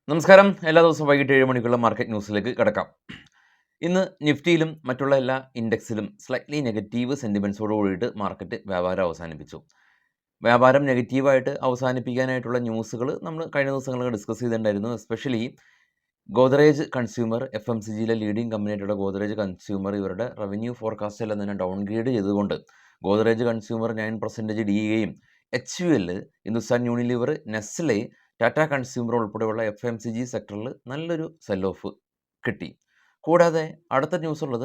നമസ്കാരം. എല്ലാ ദിവസവും വൈകിട്ട് 7 മണിക്കുള്ള മാർക്കറ്റ് ന്യൂസിലേക്ക് കിടക്കാം. ഇന്ന് നിഫ്റ്റിയിലും മറ്റുള്ള എല്ലാ ഇൻഡെക്സിലും സ്ലൈറ്റ്ലി നെഗറ്റീവ് സെൻറ്റിമെൻറ്റ്സോട് കൂടിയിട്ട് മാർക്കറ്റ് വ്യാപാരം അവസാനിപ്പിച്ചു. വ്യാപാരം നെഗറ്റീവായിട്ട് അവസാനിപ്പിക്കാനായിട്ടുള്ള ന്യൂസുകൾ നമ്മൾ കഴിഞ്ഞ ദിവസങ്ങളിൽ ഡിസ്കസ് ചെയ്തിട്ടുണ്ടായിരുന്നു. എസ്പെഷ്യലി ഗോദ്രേജ് കൺസ്യൂമർ FMCGയിലെ ലീഡിംഗ് കമ്പനിയായിട്ടുള്ള ഗോദ്രേജ് കൺസ്യൂമർ ഇവരുടെ റവന്യൂ ഫോർകാസ്റ്റ് എല്ലാം തന്നെ ഡൗൺഗ്രേഡ് ചെയ്തുകൊണ്ട് ഗോദ്രേജ് കൺസ്യൂമർ 9% ഇടിയുകയും HUL, Hindustan Unilever, Nestle, Tata consumer ഉൾപ്പെടെയുള്ള FMCG സെക്ടറിൽ നല്ലൊരു സെൽ ഓഫ് കിട്ടി. കൂടാതെ അടുത്ത ന്യൂസ് ഉള്ളത്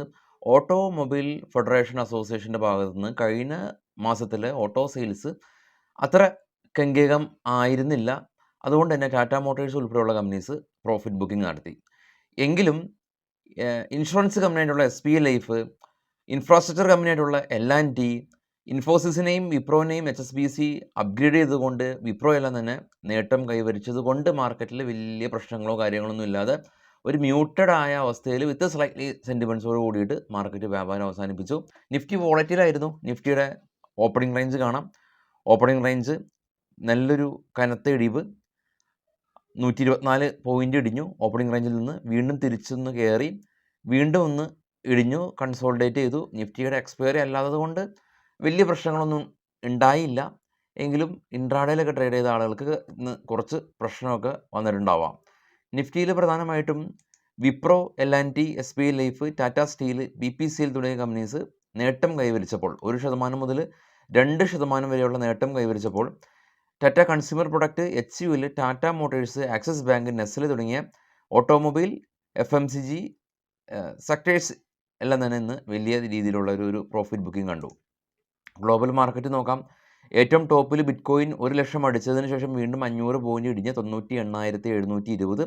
ഓട്ടോമൊബൈൽ ഫെഡറേഷൻ അസോസിയേഷൻ്റെ ഭാഗത്തു നിന്ന് കഴിഞ്ഞ മാസത്തിലെ ഓട്ടോ സെയിൽസ് അത്ര ഗംഭീരം ആയിരുന്നില്ല. അതുകൊണ്ട് തന്നെ ടാറ്റ മോട്ടോഴ്സ് ഉൾപ്പെടെയുള്ള കമ്പനീസ് പ്രോഫിറ്റ് ബുക്കിംഗ് നടത്തി. എങ്കിലും ഇൻഷുറൻസ് കമ്പനിയായിട്ടുള്ള SBI ലൈഫ്, ഇൻഫ്രാസ്ട്രക്ചർ കമ്പനിയായിട്ടുള്ള L&T, ഇൻഫോസിസിനെയും വിപ്രോനെയും HSBC അപ്ഗ്രേഡ് ചെയ്തുകൊണ്ട് വിപ്രോ എല്ലാം തന്നെ നേട്ടം കൈവരിച്ചത് കൊണ്ട് മാർക്കറ്റിൽ വലിയ പ്രശ്നങ്ങളോ കാര്യങ്ങളൊന്നും ഇല്ലാതെ ഒരു മ്യൂട്ടഡ് ആയ അവസ്ഥയിൽ വിത്ത് സ്ലൈറ്റ്ലി സെൻറ്റിമെൻറ്റ്സോട് കൂടിയിട്ട് മാർക്കറ്റ് വ്യാപാരം അവസാനിപ്പിച്ചു. നിഫ്റ്റി വോളറ്റിലായിരുന്നു. നിഫ്റ്റിയുടെ ഓപ്പണിംഗ് റേഞ്ച് കാണാം. ഓപ്പണിംഗ് റേഞ്ച് നല്ലൊരു കനത്ത ഇടിവ് 124 പോയിൻ്റ് ഇടിഞ്ഞു. ഓപ്പണിംഗ് റേഞ്ചിൽ നിന്ന് വീണ്ടും തിരിച്ചൊന്ന് കയറി വീണ്ടും ഒന്ന് ഇടിഞ്ഞു, കൺസോൾഡേറ്റ് ചെയ്തു. നിഫ്റ്റിയുടെ എക്സ്പയറി അല്ലാത്തത് കൊണ്ട് വലിയ പ്രശ്നങ്ങളൊന്നും ഉണ്ടായില്ല. എങ്കിലും ഇൻട്രാഡേയിലൊക്കെ ട്രേഡ് ചെയ്ത ആളുകൾക്ക് ഇന്ന് കുറച്ച് പ്രശ്നമൊക്കെ വന്നിട്ടുണ്ടാവാം. നിഫ്റ്റിയിൽ പ്രധാനമായിട്ടും Wipro, L&T, SBI life, Tata Steel, BPCL തുടങ്ങിയ കമ്പനീസ് നേട്ടം കൈവരിച്ചപ്പോൾ 1% മുതൽ 2% വരെയുള്ള നേട്ടം കൈവരിച്ചപ്പോൾ Tata Consumer Product, HUL, Tata Motors, Axis Bank, Nestle തുടങ്ങിയ ഓട്ടോമൊബൈൽ FMCG സെക്ടേഴ്സ് എല്ലാം തന്നെ ഇന്ന് വലിയ രീതിയിലുള്ള ഒരു പ്രോഫിറ്റ് ബുക്കിംഗ് കണ്ടു. ഗ്ലോബൽ മാർക്കറ്റ് നോക്കാം. ഏറ്റവും ടോപ്പിൽ ബിറ്റ്കോയിൻ 1 ലക്ഷം അടിച്ചതിന് ശേഷം വീണ്ടും 500 പോയിൻ്റ് ഇടിഞ്ഞ് 98,720.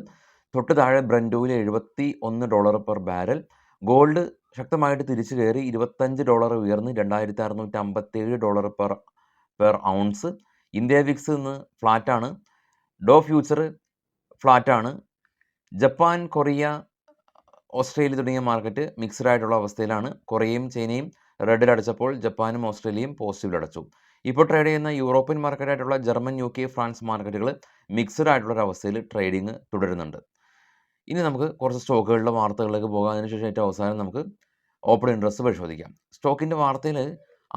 തൊട്ട് താഴെ Brent oil $71 per barrel. Gold ശക്തമായിട്ട് തിരിച്ചു കയറി $25 ഉയർന്ന് $2,657 പെർ ഔൺസ്. ഇന്ത്യ വിക്സ് ഇന്ന് ഫ്ലാറ്റാണ്. ഡോ ഫ്യൂച്ചർ ഫ്ലാറ്റാണ്. ജപ്പാൻ, കൊറിയ, ഓസ്ട്രേലിയ തുടങ്ങിയ മാർക്കറ്റ് മിക്സ്ഡ് ആയിട്ടുള്ള അവസ്ഥയിലാണ്. കൊറിയയും ചൈനയും റെഡിൽ അടച്ചപ്പോൾ ജപ്പാനും ഓസ്ട്രേലിയയും പോസിറ്റീവിൽ അടച്ചു. ഇപ്പോൾ ട്രേഡ് ചെയ്യുന്ന യൂറോപ്യൻ മാർക്കറ്റായിട്ടുള്ള ജർമ്മൻ, UK, ഫ്രാൻസ് മാർക്കറ്റുകൾ മിക്സ്ഡ് ആയിട്ടുള്ളൊരു അവസ്ഥയിൽ ട്രേഡിങ് തുടരുന്നുണ്ട്. ഇനി നമുക്ക് കുറച്ച് സ്റ്റോക്കുകളുടെ വാർത്തകളിലേക്ക് പോകാം. അതിനുശേഷം ഏറ്റവും അവസാനം നമുക്ക് ഓപ്പൺ ഇൻട്രസ്റ്റ് പരിശോധിക്കാം. സ്റ്റോക്കിൻ്റെ വാർത്തയിൽ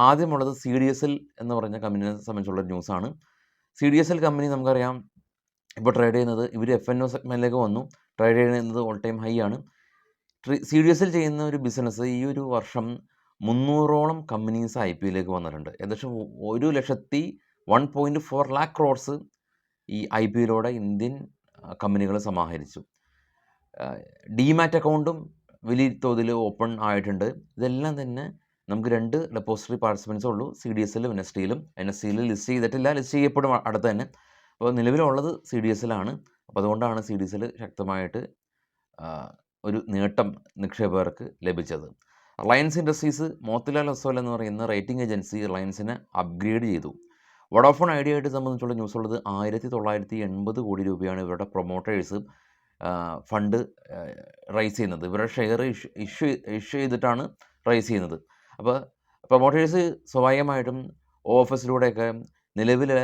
ആദ്യമുള്ളത് CDSL എന്ന് പറഞ്ഞ കമ്പനിയെ സംബന്ധിച്ചുള്ള ന്യൂസാണ്. CDSL കമ്പനി നമുക്കറിയാം ഇപ്പോൾ ട്രേഡ് ചെയ്യുന്നത്, ഇവർ FNO സെഗ്മെൻറ്റിലേക്ക് വന്നു. ട്രേഡ് ചെയ്യുന്നത് ഓൾ ടൈം ഹൈ ആണ്. CDSL ചെയ്യുന്ന ഒരു ബിസിനസ് ഈ ഒരു വർഷം 300ഓളം കമ്പനീസ് IPOയിലേക്ക് വന്നിട്ടുണ്ട്. ഏകദേശം 1,01.4 lakh crores ഈ IPOയിലൂടെ ഇന്ത്യൻ കമ്പനികൾ സമാഹരിച്ചു. ഡിമാറ്റ് അക്കൗണ്ടും വലിയ തോതിൽ ഓപ്പൺ ആയിട്ടുണ്ട്. ഇതെല്ലാം തന്നെ നമുക്ക് 2 ഡെപ്പോസിറ്ററി പാർട്ടിസിപ്പൻസേ ഉള്ളൂ, CDSL, NSDL. NSDL ലിസ്റ്റ് ചെയ്തിട്ടില്ല, ലിസ്റ്റ് ചെയ്യപ്പെടും അടുത്ത് തന്നെ. അപ്പോൾ നിലവിലുള്ളത് CDSL ആണ്. അപ്പോൾ അതുകൊണ്ടാണ് CDSL ശക്തമായിട്ട് ഒരു നേട്ടം നിക്ഷേപകർക്ക് ലഭിച്ചത്. റിലയൻസ് ഇൻഡസ്ട്രീസ്, മോത്തിലാൽ ഒസ്വാൽ എന്ന് പറയുന്ന റേറ്റിംഗ് ഏജൻസി റിലയൻസിനെ അപ്ഗ്രേഡ് ചെയ്തു. വോഡാഫോൺ ഐഡിയയായിട്ട് സംബന്ധിച്ചുള്ള ന്യൂസ് ഉള്ളത് 1,980 കോടി രൂപയാണ് ഇവരുടെ പ്രൊമോട്ടേഴ്സ് ഫണ്ട് റൈസ് ചെയ്യുന്നത്. ഇവരുടെ ഷെയർ ഇഷ്യൂ ചെയ്തിട്ടാണ് റൈസ് ചെയ്യുന്നത്. അപ്പോൾ പ്രൊമോട്ടേഴ്സ് സ്വാഭാവികമായിട്ടും OFSലൂടെയൊക്കെ നിലവിലെ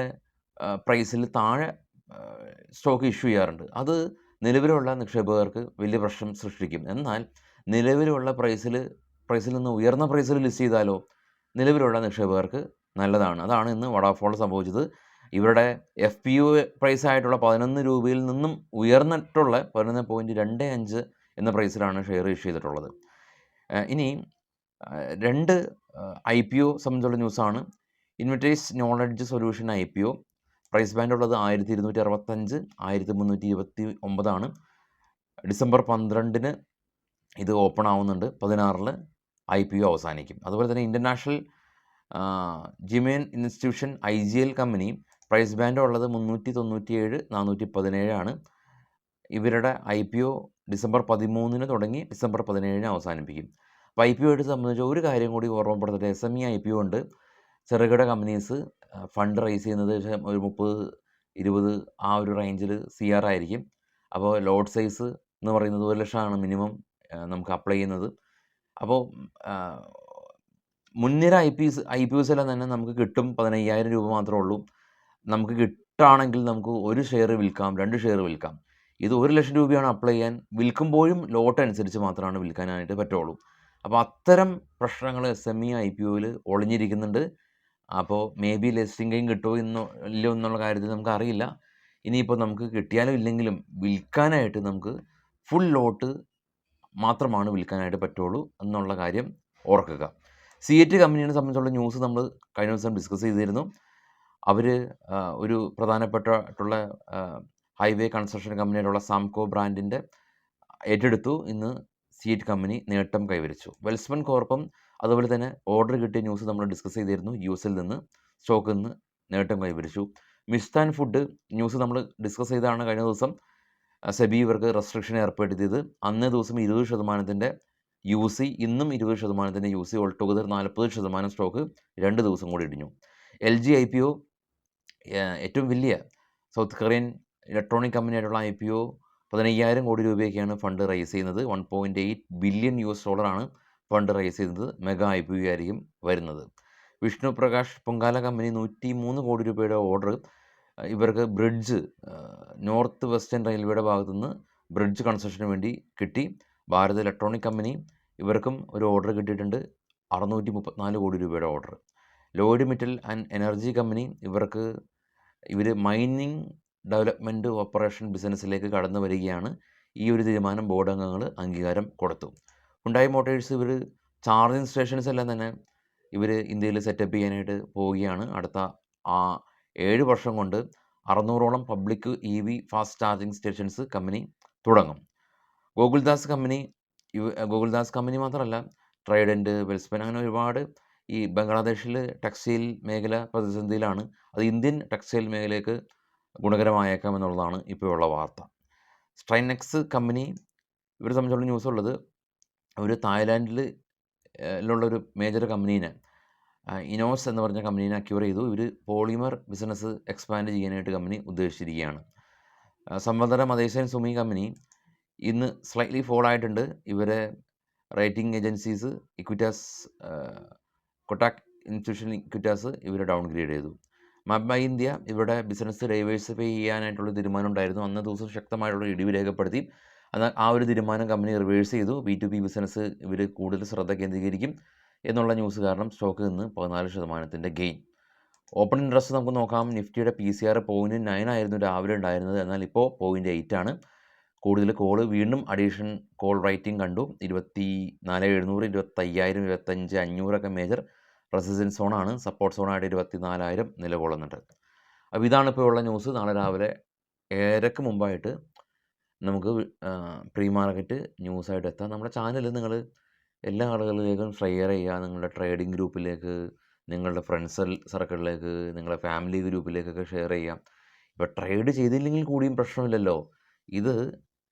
പ്രൈസിൽ താഴെ സ്റ്റോക്ക് ഇഷ്യൂ ചെയ്യാറുണ്ട്. അത് നിലവിലുള്ള നിക്ഷേപകർക്ക് വലിയ പ്രശ്നം സൃഷ്ടിക്കും. എന്നാൽ നിലവിലുള്ള പ്രൈസിൽ നിന്ന് ഉയർന്ന പ്രൈസിൽ ലിസ്റ്റ് ചെയ്താലോ നിലവിലുള്ള നിക്ഷേപകർക്ക് നല്ലതാണ്. അതാണ് ഇന്ന് വോഡാഫോൺ സംഭവിച്ചത്. ഇവരുടെ FPO പ്രൈസ് ആയിട്ടുള്ള 11 രൂപയിൽ നിന്നും ഉയർന്നിട്ടുള്ള 11.25 എന്ന പ്രൈസിലാണ് ഷെയർ ഇഷ്യൂ ചെയ്തിട്ടുള്ളത്. ഇനി 2 IPO സംബന്ധിച്ചുള്ള ന്യൂസാണ്. Inventurus Knowledge Solution IPO price band ഉള്ളത് 1,265, 1,329 ഡിസംബർ 12 ഇത് ഓപ്പൺ ആവുന്നുണ്ട്. 16 IPO അവസാനിക്കും. അതുപോലെ തന്നെ ഇൻ്റർനാഷണൽ ജിമേൻ Institution IGL company price band ഉള്ളത് 397, 417. ഇവരുടെ IPO ഡിസംബർ 13 തുടങ്ങി ഡിസംബർ 17 അവസാനിപ്പിക്കും. അപ്പോൾ IPO ആയിട്ട് സംബന്ധിച്ച് ഒരു കാര്യം കൂടി ഓർമ്മപ്പെടുത്തട്ടെ. SME IPO ഉണ്ട്. ചെറുകിട കമ്പനീസ് ഫണ്ട് റൈസ് ചെയ്യുന്നത് ഒരു 30-20 ആ ഒരു റേഞ്ചിൽ CR ആയിരിക്കും. അപ്പോൾ ലോട്ട് സൈസ് എന്ന് പറയുന്നത് 1 ലക്ഷമാണ് മിനിമം നമുക്ക് അപ്ലൈ ചെയ്യുന്നത്. അപ്പോൾ മുൻനിര IPOs എല്ലാം തന്നെ നമുക്ക് കിട്ടും 15,000 രൂപ മാത്രമേ ഉള്ളൂ. നമുക്ക് കിട്ടുകയാണെങ്കിൽ നമുക്ക് 1 ഷെയർ വിൽക്കാം, 2 ഷെയർ വിൽക്കാം. ഇത് 1,00,000 രൂപയാണ് അപ്ലൈ ചെയ്യാൻ. വിൽക്കുമ്പോഴും ലോട്ട് അനുസരിച്ച് മാത്രമാണ് വിൽക്കാനായിട്ട് പറ്റുള്ളൂ. അപ്പോൾ അത്തരം പ്രശ്നങ്ങൾ SME IPOയിൽ ഒളിഞ്ഞിരിക്കുന്നുണ്ട്. അപ്പോൾ മേ ബി ലിസ്റ്റിംഗ് ഗെയിൻ കിട്ടുമോ ഇല്ലയോ എന്നുള്ള കാര്യത്തിൽ നമുക്കറിയില്ല. ഇനിയിപ്പോൾ നമുക്ക് കിട്ടിയാലും ഇല്ലെങ്കിലും വിൽക്കാനായിട്ട് നമുക്ക് ഫുൾ ലോട്ട് മാത്രമാണ് വിൽക്കാനായിട്ട് പറ്റുള്ളൂ എന്നുള്ള കാര്യം ഓർക്കുക. സിയറ്റ് കമ്പനിയെ സംബന്ധിച്ചുള്ള ന്യൂസ് നമ്മൾ കഴിഞ്ഞ ദിവസം ഡിസ്കസ് ചെയ്തിരുന്നു. അവർ ഒരു പ്രധാനപ്പെട്ടിട്ടുള്ള ഹൈവേ കൺസ്ട്രക്ഷൻ കമ്പനിയായിട്ടുള്ള സാംകോ ബ്രാൻഡിൻ്റെ ഏറ്റെടുത്തു. ഇന്ന് സിയറ്റ് കമ്പനി നേട്ടം കൈവരിച്ചു. വെൽസ്മൻ കോർപ്പും അതുപോലെ തന്നെ ഓർഡർ കിട്ടിയ ന്യൂസ് നമ്മൾ ഡിസ്കസ് ചെയ്തിരുന്നു. യുഎസിൽ നിന്ന് സ്റ്റോക്കിൽ നിന്ന് നേട്ടം കൈവരിച്ചു. മിസ്താൻ ഫുഡ് ന്യൂസ് നമ്മൾ ഡിസ്കസ് ചെയ്തതാണ് കഴിഞ്ഞ ദിവസം. സെബി ഇവർക്ക് റെസ്ട്രിക്ഷൻ ഏർപ്പെടുത്തിയത്. അന്നേ ദിവസം 20% UC, ഇന്നും 20% UC, ഓൾ ടുഗദർ 40% സ്റ്റോക്ക് 2 ദിവസം കൂടി ഇടിഞ്ഞു. LG IPO, ഏറ്റവും വലിയ സൗത്ത് കൊറിയൻ ഇലക്ട്രോണിക് കമ്പനിയായിട്ടുള്ള IPO 15,000 കോടി രൂപയൊക്കെയാണ് ഫണ്ട് റൈസ് ചെയ്യുന്നത്. $1.8 ബില്യൺ ഫണ്ട് റൈസ് ചെയ്യുന്നത്. മെഗാ IPO ആയിരിക്കും വരുന്നത്. വിഷ്ണു പ്രകാശ് പൊങ്കാല കമ്പനി 103 കോടി രൂപയുടെ ഓർഡർ ഇവർക്ക് ബ്രിഡ്ജ്, നോർത്ത് വെസ്റ്റേൺ റെയിൽവേയുടെ ഭാഗത്തുനിന്ന് ബ്രിഡ്ജ് കൺസ്ട്രക്ഷന് വേണ്ടി കിട്ടി. ഭാരത് ഇലക്ട്രോണിക് കമ്പനി ഇവർക്കും ഒരു ഓർഡർ കിട്ടിയിട്ടുണ്ട്, 634 കോടി രൂപയുടെ order. Lloyd metal and energy company ഇവർ മൈനിങ് ഡെവലപ്മെൻറ്റ് ഓപ്പറേഷൻ ബിസിനസ്സിലേക്ക് കടന്നു വരികയാണ്. ഈ ഒരു തീരുമാനം ബോർഡ് അംഗങ്ങൾ അംഗീകാരം കൊടുത്തു. ഹുണ്ടായി മോട്ടേഴ്സ് ഇവർ ചാർജിങ് സ്റ്റേഷൻസ് എല്ലാം തന്നെ ഇവർ ഇന്ത്യയിൽ സെറ്റപ്പ് ചെയ്യാനായിട്ട് പോവുകയാണ്. അടുത്ത 7 വർഷം കൊണ്ട് 600ഓളം public EV fast charging stations company തുടങ്ങും. ഗോകുൽദാസ് കമ്പനി മാത്രമല്ല, ട്രൈഡൻറ്റ്, വെൽസ്പൻ, അങ്ങനെ ഒരുപാട് ഈ ബംഗ്ലാദേശിൽ ടെക്സ്റ്റൈൽ മേഖല പ്രതിസന്ധിയിലാണ്. അത് ഇന്ത്യൻ ടെക്സ്റ്റൈൽ മേഖലയ്ക്ക് ഗുണകരമായേക്കാം എന്നുള്ളതാണ് ഇപ്പോഴുള്ള വാർത്ത. സ്ട്രൈനെക്സ് കമ്പനി ഇവരെ സംബന്ധിച്ചുള്ള ന്യൂസ് ഉള്ളത്, അവർ തായ്ലാൻഡിലുള്ളൊരു മേജർ കമ്പനീനെ, ഇനോസ് എന്ന് പറഞ്ഞ കമ്പനീനെ അക്യൂർ ചെയ്തു. ഇവർ പോളിമർ ബിസിനസ് എക്സ്പാൻഡ് ചെയ്യാനായിട്ട് കമ്പനി ഉദ്ദേശിച്ചിരിക്കുകയാണ്. സംവത്സര മതേശൻ സുമി കമ്പനി ഇന്ന് സ്ലൈറ്റ്ലി ഫോൾ ആയിട്ടുണ്ട്. ഇവരെ rating agencies Equitas, Kotak institutional Equitas ഇവരെ ഡൗൺഗ്രേഡ് ചെയ്തു. മബ ഇന്ത്യ ഇവരുടെ ബിസിനസ് ഡൈവേഴ്സിഫൈ ചെയ്യാനായിട്ടുള്ള തീരുമാനം ഉണ്ടായിരുന്നു. അന്ന ദിവസം ശക്തമായിട്ടുള്ള ഇടിവ് രേഖപ്പെടുത്തി. എന്നാൽ ആ ഒരു തീരുമാനം കമ്പനി റിവേഴ്സ് ചെയ്തു. B2B ബിസിനസ് ഇവർ കൂടുതൽ ശ്രദ്ധ കേന്ദ്രീകരിക്കും എന്നുള്ള ന്യൂസ് കാരണം സ്റ്റോക്ക് നിന്ന് 14% ഗെയിൻ. ഓപ്പൺ ഇൻട്രസ്റ്റ് നമുക്ക് നോക്കാം. നിഫ്റ്റിയുടെ PCR 0.9 ആയിരുന്നു രാവിലെ ഉണ്ടായിരുന്നത്, എന്നാൽ ഇപ്പോൾ 0.8 ആണ്. കൂടുതൽ കോള് വീണ്ടും അഡീഷൻ കോൾ റൈറ്റിംഗ് കണ്ടു. 24,700, 25,000, 25,500 മേജർ റെസിസ്റ്റൻസ് സോണാണ്. സപ്പോർട്ട് സോണായിട്ട് 24,000 നിലകൊള്ളുന്നുണ്ട്. അപ്പോൾ ഇതാണ് ഇപ്പോൾ ഉള്ള ന്യൂസ്. നാളെ രാവിലെ 7:00 മുമ്പായിട്ട് നമുക്ക് പ്രീ മാർക്കറ്റ് ന്യൂസായിട്ട് എത്താം. നമ്മുടെ ചാനൽ നിങ്ങൾ എല്ലാ ആളുകളിലേക്കും ഷെയർ ചെയ്യുക. നിങ്ങളുടെ ട്രേഡിംഗ് ഗ്രൂപ്പിലേക്ക്, നിങ്ങളുടെ ഫ്രണ്ട്സ് സർക്കിളിലേക്ക്, നിങ്ങളുടെ ഫാമിലി ഗ്രൂപ്പിലേക്കൊക്കെ ഷെയർ ചെയ്യാം. ഇപ്പോൾ ട്രേഡ് ചെയ്തില്ലെങ്കിൽ കൂടിയും പ്രശ്നമില്ലല്ലോ. ഇത്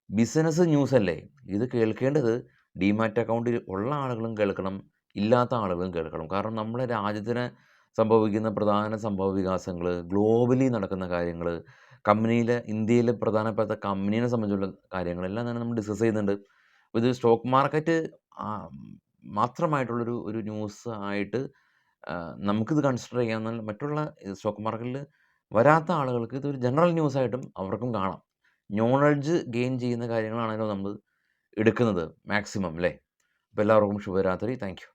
ബിസിനസ് ന്യൂസ് അല്ലേ. ഇത് കേൾക്കേണ്ടത് ഡിമാറ്റ് അക്കൗണ്ടിൽ ഉള്ള ആളുകളും കേൾക്കണം, ഇല്ലാത്ത ആളുകളും കേൾക്കണം. കാരണം നമ്മുടെ രാജ്യത്തിന് സംഭവിക്കുന്ന പ്രധാന സംഭവ വികാസങ്ങൾ, ഗ്ലോബലി നടക്കുന്ന കാര്യങ്ങൾ, ഇന്ത്യയിലെ പ്രധാനപ്പെട്ട കമ്പനീനെ സംബന്ധിച്ചുള്ള കാര്യങ്ങളെല്ലാം തന്നെ നമ്മൾ ഡിസ്കസ് ചെയ്യുന്നുണ്ട്. ഇത് സ്റ്റോക്ക് മാർക്കറ്റ് മാത്രമായിട്ടുള്ളൊരു ന്യൂസ് ആയിട്ട് നമുക്കിത് കൺസിഡർ ചെയ്യാം. എന്നാൽ മറ്റുള്ള സ്റ്റോക്ക് മാർക്കറ്റിൽ വരാത്ത ആളുകൾക്ക് ഇതൊരു ജനറൽ ന്യൂസായിട്ടും അവർക്കും കാണാം. നോളജ് ഗെയിൻ ചെയ്യുന്ന കാര്യങ്ങളാണല്ലോ നമ്മൾ എടുക്കുന്നത് മാക്സിമം, അല്ലേ? അപ്പോൾ എല്ലാവർക്കും ശുഭരാത്രി. Thank you.